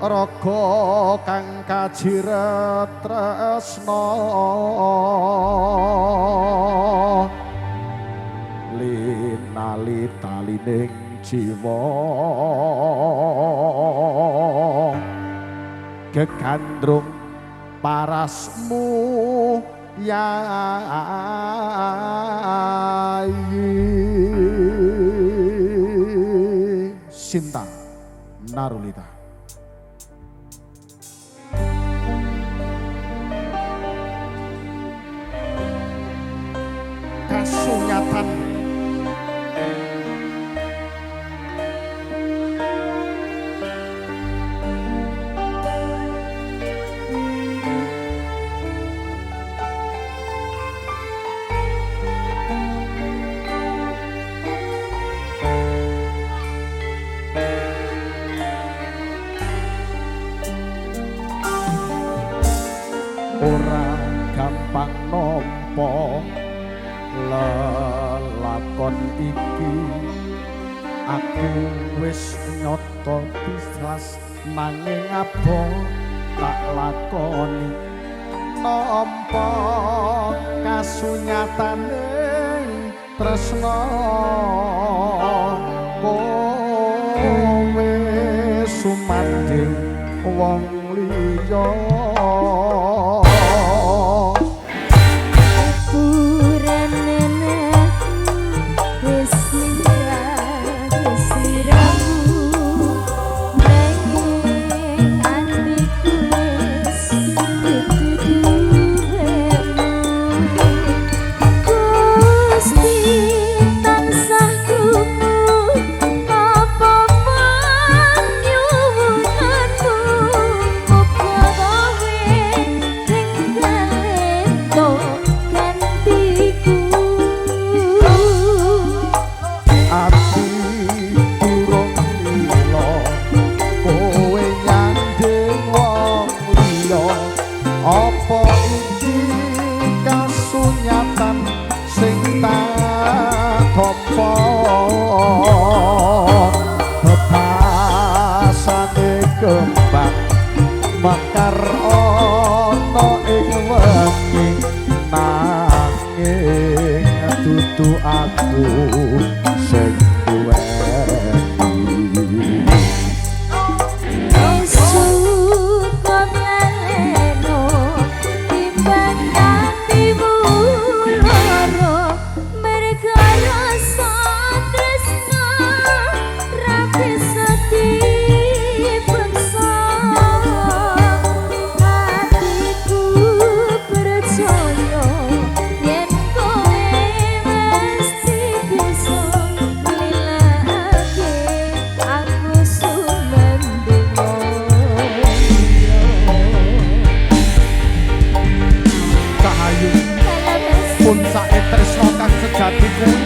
raga kang kajiret tresna linali talining jiwa gegandrung parasmu yayi Sinta Narulita. Kasunyatan ora gampang nampa lelakon iki aku wis nyoto bislas nanging apa tak lakoni nampa kasunyatane tresna kowe sumanding wong liya apa iki kasunyatan sing tak topo bebasane kembang mekar ana ing wengi nanging dudu aku sing duweni puncake tresna kang sejati kuwi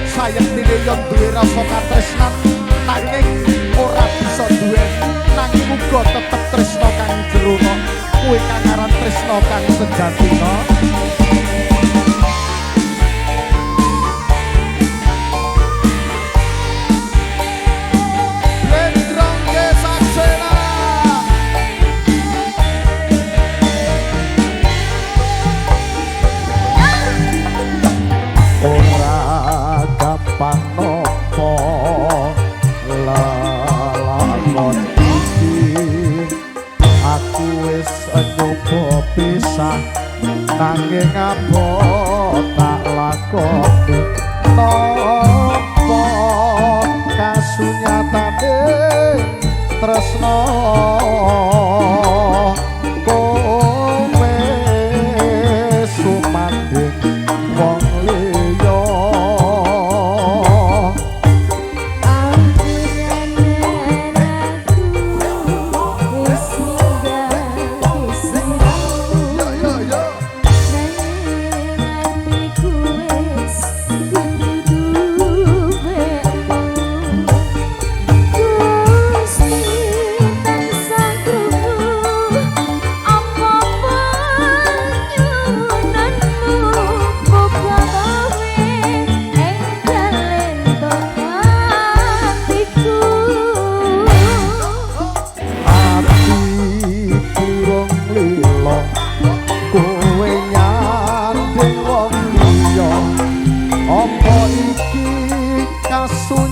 sayektine yo duwe rasa katresnan nanging ora bisa duweni nanging uga tetep tresna kang jero kuwi kang aran tresna kang sejati no panopo lelakon iki aku wis nyoba pisah nanging apa tak lakoni napa kasunyatane tresna kowe sumanding wong liya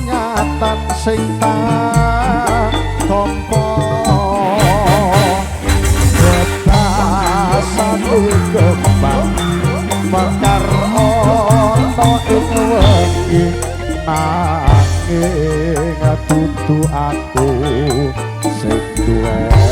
kasunyatan sing tak tampa betasane kembang mekar ana ing wengi nanging dudu aku sing duweni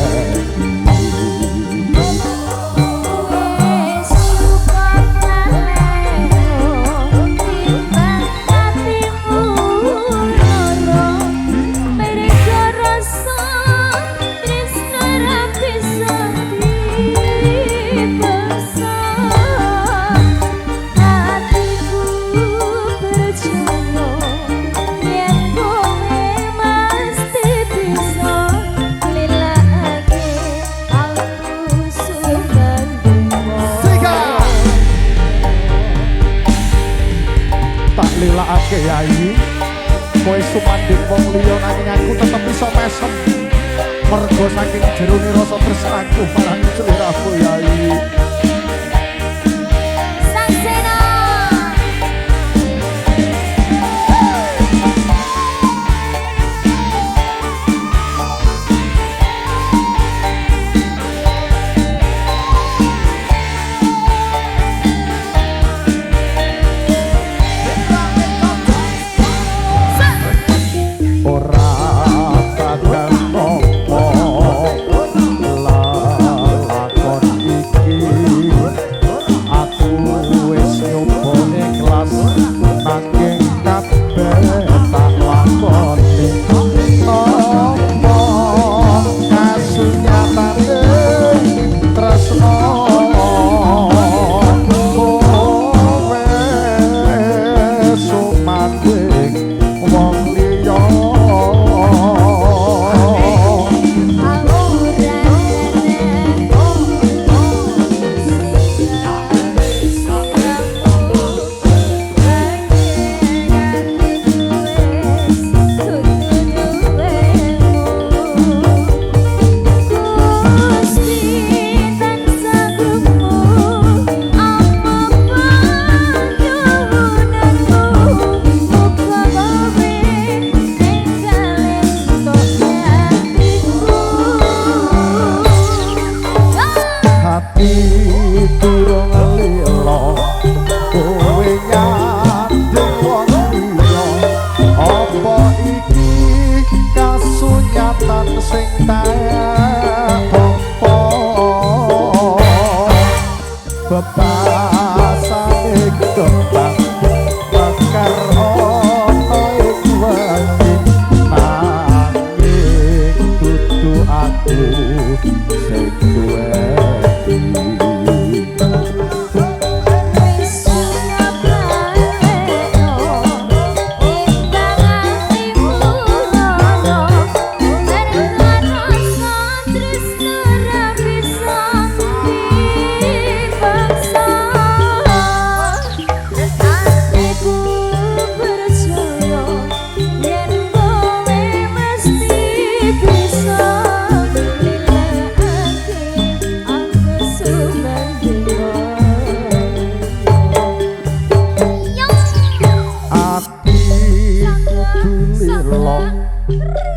lilakake yai kowe sumanding wong liya nanging aku tetep iso mesem mergo saking jerone rasa tresnaku marang sliramu yai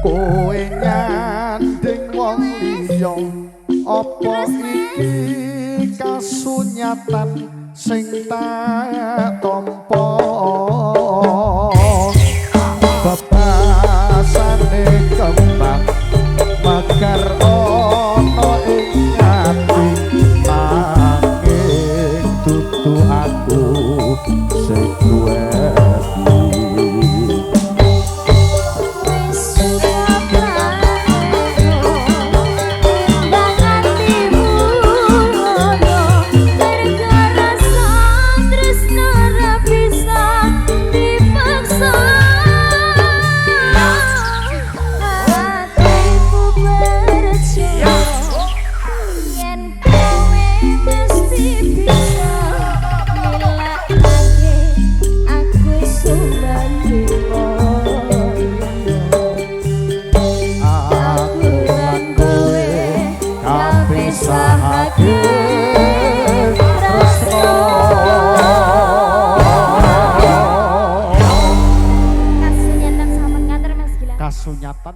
kowe nyanding wong liya apa iki kasunyatan sing tak tampa bebasane kembang mekar ana ing ati nanging dudu aku sing Hatimu kasunyatan